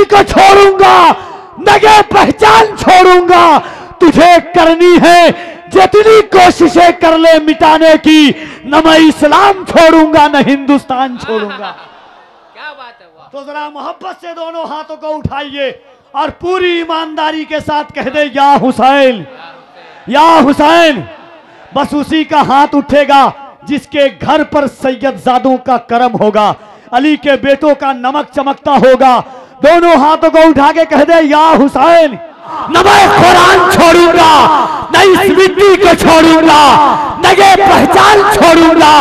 को छोड़ूंगा, नगे पहचान छोड़ूंगा। तुझे करनी है जितनी कोशिशें कर ले मिटाने की, न मैं इस्लाम छोड़ूंगा न हिंदुस्तान छोड़ूंगा। क्या बात है वाह। तो जरा मोहब्बत से दोनों हाथों को उठाइए और पूरी ईमानदारी के साथ कह दे या हुसैन, या हुसैन। बस उसी का हाथ उठेगा जिसके घर पर सैयदजादों का करम होगा, अली के बेटों का नमक चमकता होगा। दोनों हाथों को उठा के कह दे या हुसैन। न मैं कुरान छोड़ूंगा, न इस मिट्टी को छोड़ूंगा, न ये पहचान छोड़ूंगा।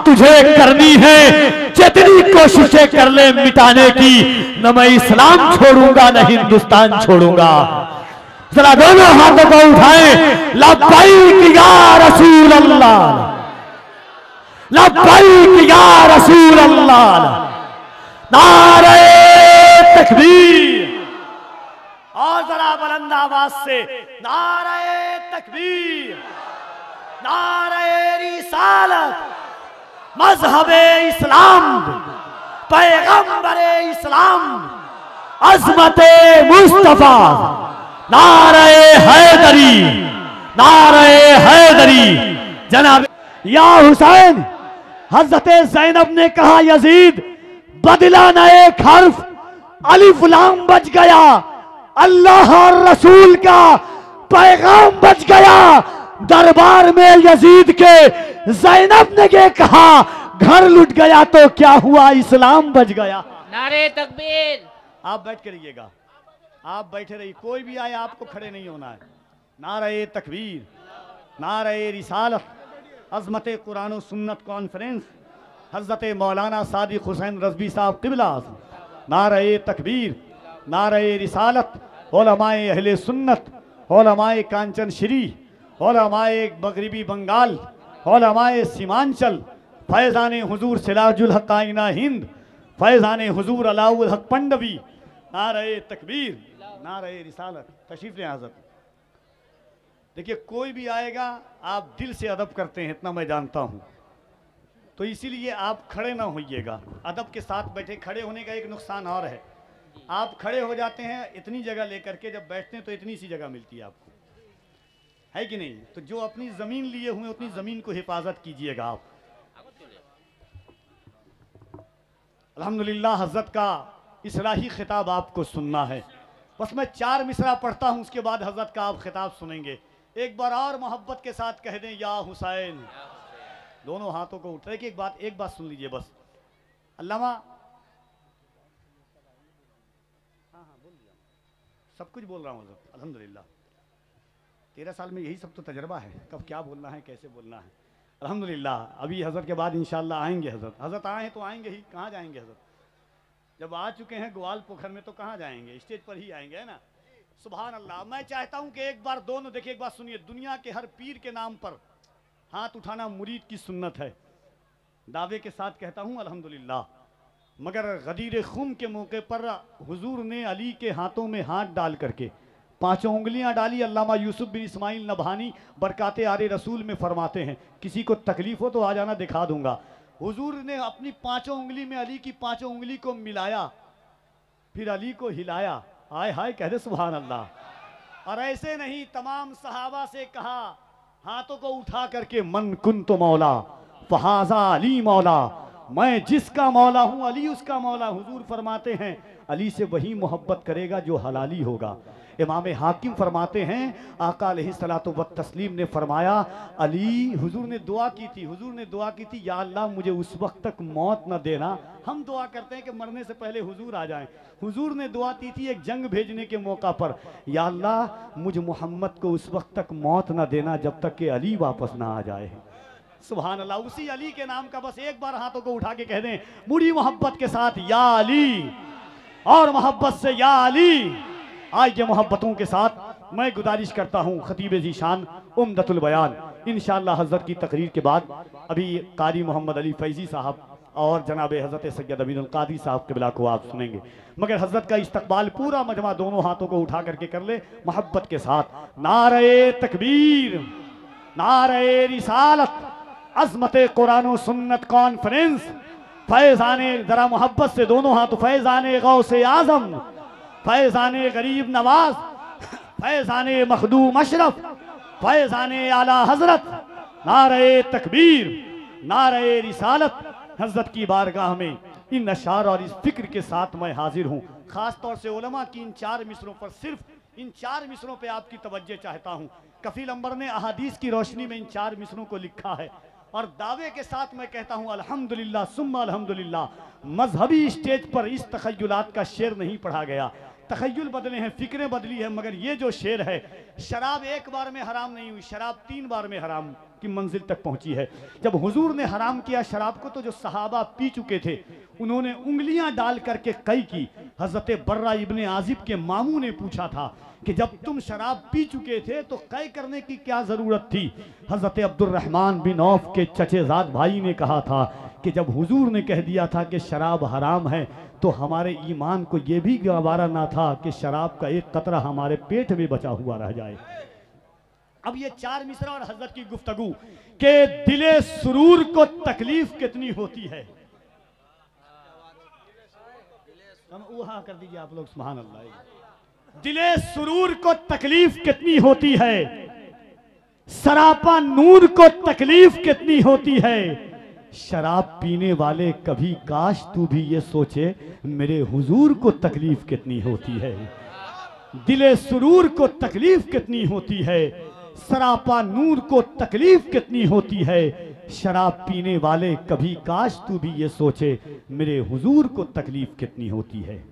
तुझे करनी है जितनी कोशिशें कर ले मिटाने की, न मैं इस्लाम छोड़ूंगा न हिंदुस्तान छोड़ूंगा। जरा दोनों हाथों को उठाएं, लब्बैक या रसूल अल्लाह, लब्बैक या रसूल अल्लाह, नारे तकबीर। और जरा बुलंद आवाज से नारे तकबीर, नारे रिसालत, मजहबे इस्लाम, पैगंबरे इस्लाम, अज़मते मुस्तफा, नारे हैदरी, नारे हैदरी। जनाब या हुसैन, हजरत ज़ैनब ने कहा यजीद बदला न एक हर्फ, अलिफ लाम बच गया, अल्लाह और रसूल का पैगाम बच गया। दरबार में यजीद के ज़ैनब ने ये कहा घर लुट गया तो क्या हुआ, इस्लाम बच गया। नारे तकबीर। आप बैठ के रहिएगा, आप बैठे रहिए, कोई भी आए आपको खड़े नहीं होना है। नारे तकबीर, नारे रिसालत, अज़मते कुरान और सुन्नत कॉन्फ्रेंस, हज़रत मौलाना सादिक हुसैन रज़वी साहब क़िबला। नारे तकबीर, नारे रिसालत, उलमाए अहले सुन्नत, उलमाए कांचन श्री, उलमाए मगरिबी बंगाल, उलमाए सीमांचल, फैज़ान हुजूर सिराजुल हक़ आइना हिंद, फैज़ान हुजूर अलाउल हक़ पंडवी। नारे तकबीर, नारे रिसालत। तशरीफ ले हज़रत। देखिए कोई भी आएगा आप दिल से अदब करते हैं, इतना मैं जानता हूँ, तो इसीलिए आप खड़े ना होइएगा, अदब के साथ बैठे। खड़े होने का एक नुकसान और है, आप खड़े हो जाते हैं इतनी जगह लेकर के, जब बैठते हैं तो इतनी सी जगह मिलती है आपको, है कि नहीं? तो जो अपनी ज़मीन लिए हुए उतनी ज़मीन को हिफाजत कीजिएगा आप। अल्हम्दुलिल्लाह हज़रत का इस्लाही खिताब आपको सुनना है। बस मैं 4 मिसरा पढ़ता हूँ, उसके बाद हज़रत का आप खिताब सुनेंगे। एक बार और मोहब्बत के साथ कह दें या हुसैन। दोनों हाथों को उठाए कि एक बात सुन लीजिए बस। अल्लामा बोल दिया, सब कुछ बोल रहा हूँ हज़रत। अल्हम्दुलिल्लाह 13 साल में यही सब तो तजर्बा है, कब क्या बोलना है कैसे बोलना है। अल्हम्दुलिल्लाह अभी हज़रत के बाद इंशाअल्लाह आएंगे हज़रत। हज़रत आए हैं तो आएंगे ही, कहाँ जाएंगे हज़रत? जब आ चुके हैं ग्वाल पोखर में तो कहाँ जाएंगे, स्टेज पर ही आएंगे, है ना। सुभान अल्लाह। मैं चाहता हूँ कि एक बार दोनों देखिए, एक बात सुनिए। दुनिया के हर पीर के नाम पर हाथ उठाना मुरीद की सुन्नत है, दावे के साथ कहता हूँ अल्हम्दुलिल्लाह। मगर गदीर खुम के मौके पर हुजूर ने अली के हाथों में हाथ डाल करके 5 उंगलियां डाली। अल्लामा यूसुफ बिन इस्माइल नबहानी बरकाते आरे रसूल में फरमाते हैं, किसी को तकलीफ हो तो आ जाना, दिखा दूंगा। हुजूर ने अपनी 5 उंगली में अली की 5 उंगली को मिलाया, फिर अली को हिलाया। हाय हाय कह दे सुभान अल्लाह। और ऐसे नहीं, तमाम सहाबा से कहा हाथों को उठा करके, मन कुन तो मौला फहाजा अली मौला, मैं जिसका मौला हूँ अली उसका मौला। हुजूर फरमाते हैं अली से वही मोहब्बत करेगा जो हलाली होगा। इमाम हाकिम फरमाते हैं आका अलैहिस्सलातु व तस्लीम ने फरमाया अली, हुजूर ने दुआ की थी, हुजूर ने दुआ की थी या अल्लाह मुझे उस वक्त तक मौत न देना। हम दुआ करते हैं कि मरने से पहले हुजूर आ जाएं। हुजूर ने दुआ की थी एक जंग भेजने के मौका पर, या अल्लाह मुझ मोहम्मद को उस वक्त तक मौत न देना जब तक कि अली वापस ना आ जाए। सुभान अल्लाह। उसी अली के नाम का बस एक बार हाथों को उठा के कह दें बड़ी मोहब्बत के साथ या अली, और मोहब्बत से या अली। आइए मोहब्बतों के साथ मैं गुजारिश करता हूँ खतीब ज़ीशान उम्दतुल बयान, इंशाअल्लाह हज़रत की तकरीर के बाद अभी कारी मोहम्मद अली फैज़ी साहब और जनाब हज़रत सैयद अमीनुल क़ादी साहब क़िबला को आप सुनेंगे। मगर हज़रत का इस्तकबाल पूरा मजमा दोनों हाथों को उठा करके कर ले मोहब्बत के साथ। नारे तकबीर, नारे रिसालत, अज़मते कुरान व सुन्नत कॉन्फ्रेंस, फैज़ाने, जरा मोहब्बत से दोनों हाथ, फैज़ाने गौसे आज़म, फैज़ान गरीब नवाज, फैज़ान मखदूम अशरफ, फैज़ान आला हजरत, नारे तकबीर, नारे रिसालत। हजरत की बारगाह में इन अशार और इस फिक्र के साथ मैं हाजिर हूँ। खास तौर से उलमा की इन 4 मिसरों पर, सिर्फ इन 4 मिसरों पे आपकी तवज्जो चाहता हूँ। कफील अंबर ने अहादीस की रोशनी में इन 4 मिसरों को लिखा है और दावे के साथ मैं कहता हूँ अल्हम्दुलिल्लाह सुम्मा अल्हम्दुलिल्लाह। मजहबी स्टेज पर इस तखय्युलात का शेर नहीं पढ़ा गया। तखय्युल बदले हैं, फिक्रें बदली है, मगर ये जो शेर है, शराब एक बार में हराम नहीं हुई, शराब 3 बार में हराम की मंजिल तक पहुंची है। जब हुजूर ने हराम किया शराब को, तो जो सहाबा पी चुके थे उन्होंने उंगलियां डाल करके कई की। हजरत बर्रा इब्ने आजिब के मामू ने पूछा था कि जब तुम शराब पी चुके थे तो कै करने की क्या जरूरत थी? हजरत अब्दुर्रहमान बिन औफ के चचेजाद भाई ने कहा था कि जब हुजूर ने कह दिया था कि शराब हराम है, तो हमारे ईमान को यह भी गवारा ना था कि शराब का एक कतरा हमारे पेट में बचा हुआ रह जाए। अब ये 4 मिसरा और हजरत की गुफ्तगू के दिले सुरूर को तकलीफ कितनी होती है। हम वहां कर दीजिए आप लोग, सुभान अल्लाह। दिले सुरूर को तकलीफ कितनी होती है, सरापा नूर को तकलीफ कितनी होती है। शराब पीने वाले कभी काश तू भी ये सोचे मेरे हुजूर को तकलीफ कितनी होती है। दिले सुरूर को तकलीफ कितनी होती है, सरापा नूर को तकलीफ कितनी होती है। शराब पीने वाले कभी काश तू भी ये सोचे मेरे हुजूर को तकलीफ कितनी होती है।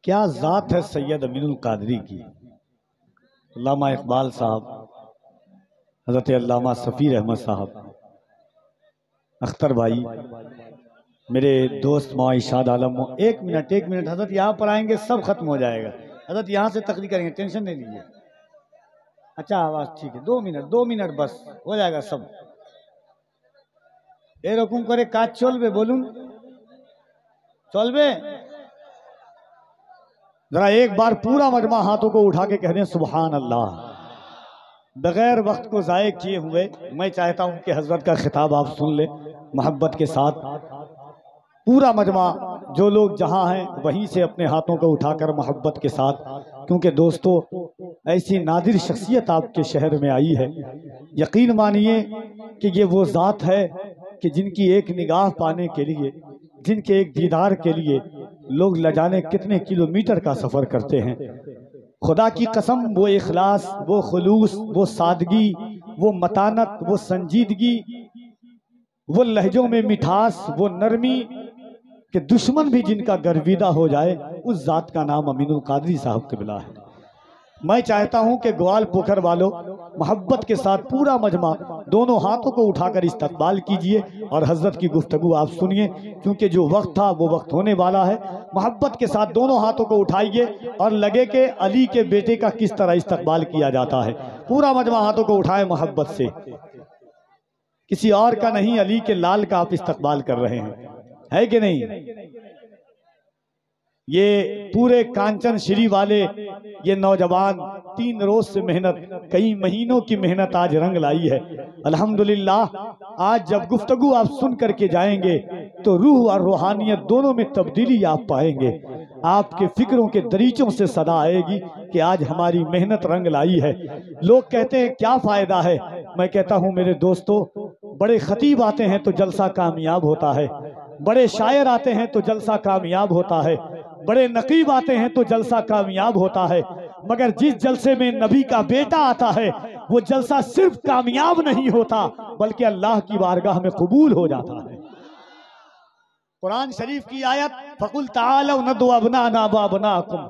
क्या ज़ात है सैयद अमीनुल कादरी की। अल्लामा इकबाल साहब, हज़रत अल्लामा सफ़ीर अहमद साहब, अख्तर भाई, मेरे दोस्त मौला इरशाद आलम। एक मिनट हज़रत यहाँ पर आएंगे सब खत्म हो जाएगा। हज़रत यहाँ से तकरीर करेंगे, टेंशन नहीं लीजिए। अच्छा आवाज़ ठीक है, 2 मिनट बस हो जाएगा सब। एरकम करे काज चलबे, बोलून चलबे। जरा एक बार पूरा मजमा हाथों को उठा के कह दें सुभान अल्लाह। बगैर वक्त को ज़ाये किए हुए मैं चाहता हूं कि हजरत का खिताब आप सुन ले मोहब्बत के साथ। पूरा मजमा जो लोग जहां हैं वहीं से अपने हाथों को उठाकर मोहब्बत के साथ, क्योंकि दोस्तों ऐसी नादिर शख्सियत आपके शहर में आई है। यकीन मानिए कि ये वो ज़ात है कि जिनकी एक निगाह पाने के लिए, जिनके एक दीदार के लिए लोग न जाने कितने किलोमीटर का सफर करते हैं। खुदा की कसम, वो इखलास, वो खुलूस, वो सादगी, वो मतानत, वो संजीदगी, वो लहजों में मिठास, वो नरमी कि दुश्मन भी जिनका गर्विदा हो जाए, उस जात का नाम अमीनुल कादरी साहब क़िबला है। मैं चाहता हूं कि ग्वाल पोखर वालों मोहब्बत के साथ पूरा मजमा दोनों हाथों को उठाकर इस्तकबाल कीजिए और हजरत की गुफ्तगू आप सुनिए, क्योंकि जो वक्त था वो वक्त होने वाला है। मोहब्बत के साथ दोनों हाथों को उठाइए और लगे कि अली के बेटे का किस तरह इस्तकबाल किया जाता है। पूरा मजमा हाथों को उठाए मोहब्बत से, किसी और का नहीं, अली के लाल का आप इस्तकबाल कर रहे हैं, है कि नहीं। ये पूरे कांचन श्री वाले ये नौजवान 3 रोज से मेहनत, कई महीनों की मेहनत आज रंग लाई है। अल्हम्दुलिल्लाह आज जब गुफ्तगू आप सुन करके जाएंगे तो रूह और रूहानियत दोनों में तब्दीली आप पाएंगे। आपके फिक्रों के दरीचों से सदा आएगी कि आज हमारी मेहनत रंग लाई है। लोग कहते हैं क्या फायदा है, मैं कहता हूं मेरे दोस्तों, बड़े खतीब आते हैं तो जलसा कामयाब होता है, बड़े शायर आते हैं तो जलसा कामयाब होता है, बड़े नकीब आते हैं तो जलसा कामयाब होता है, मगर जिस जलसे में नबी का बेटा आता है वो जलसा सिर्फ कामयाब नहीं होता बल्कि अल्लाह की बारगाह में कबूल हो जाता है। कुरान शरीफ की आयत, फकुल तालौ नदु अबनाना व अबनाकुम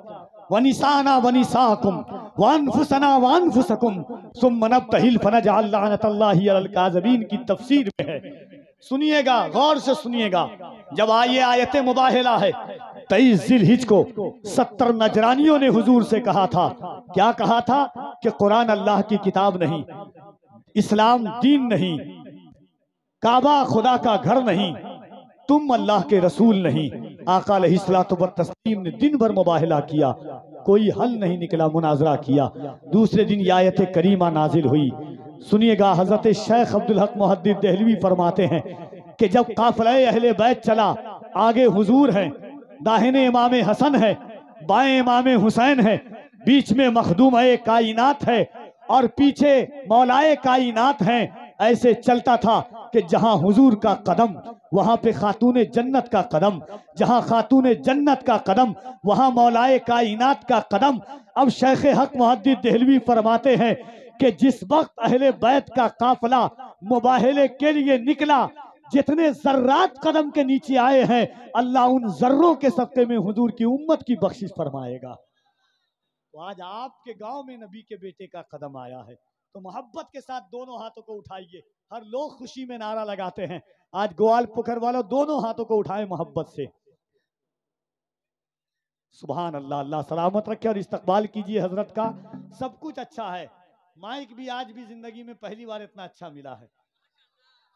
व निसाना व निसाकुम व अनफुसना व अनफुसकुम सुम्मा नब्तहिल फनजअल लअनतल्लाहि अलल काज़िबीन की तफसीर में है सुनिएगा, गौर से सुनिएगा। जब ये आयत मुबाहिला है 23 जिलहिज को 70 नजरानियों ने हुजूर से कहा था, क्या कहा था कि कुरान अल्लाह की किताब नहीं, इस्लाम दीन नहीं, काबा खुदा का घर नहीं, तुम अल्लाह के रसूल नहीं। आका अलैहिस्सलातु वत्तस्लीम ने दिन भर मुबाहिला किया, कोई हल नहीं निकला, मुनाजरा किया। दूसरे दिन ये आयत करीमा नाजिल हुई। सुनिएगा, हजरत शेख अब्दुल हक मुहद्दिस देहलवी फरमाते हैं कि जब काफिला अहले बैत चला, आगे हुजूर हैं, दाहिने इमाम हसन है, बाएं इमाम हुसैन है, बीच में मखदूम कायनात है और पीछे मौलाए कायनात हैं। ऐसे चलता था कि जहां हुजूर का कदम वहां पे खातूने जन्नत का कदम, जहां खातूने जन्नत का कदम वहां मौलाए कायनात का कदम। अब शेख हक मुहद्दिस देहलवी फरमाते हैं कि जिस वक्त अहले बैत का काफिला मुबाहले के लिए निकला, जितने जर्रात कदम के नीचे आए हैं, अल्लाह उन जर्रों के सदक़े में हुजूर की उम्मत की बख्शिश फरमाएगा। तो आज आपके गांव में नबी के बेटे का कदम आया है, तो मोहब्बत के साथ दोनों हाथों को उठाइए। हर लोग खुशी में नारा लगाते हैं, आज ग्वाल पुखर वालों दोनों हाथों को उठाए मोहब्बत से। सुभान अल्लाह, अल्लाह सलामत रखे और इस्तकबाल कीजिए हजरत का। सब कुछ अच्छा है, माइक भी आज भी जिंदगी में पहली बार इतना अच्छा मिला है।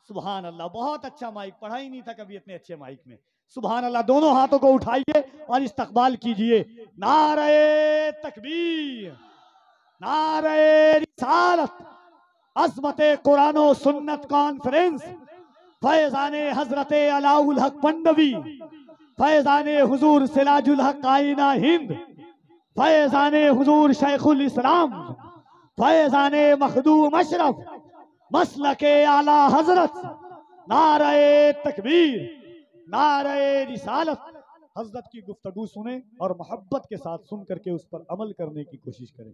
सुभान अल्लाह, बहुत अच्छा माइक, पढ़ा ही नहीं था कभी इतने अच्छे माइक में। सुभान अल्लाह, दोनों हाथों को उठाइए और इस्तकबाल कीजिए। नारे तकबीर, नारे रिसालत, अज़मते कुरान और सुन्नत कॉन्फ्रेंस, फैजाने हजरत अलाउल हक पंडवी, फैजाने हुजूर सिराजुल हक आईना हिंद, फैजाने हुजूर शेखुल इस्लाम, फैजाने मखदूम अशरफ, मसलके आला हजरत। नारे तकबीर, नारे रिसालत। हजरत की गुफ्तगू सुने और मोहब्बत के साथ सुन करके उस पर अमल करने की कोशिश करें।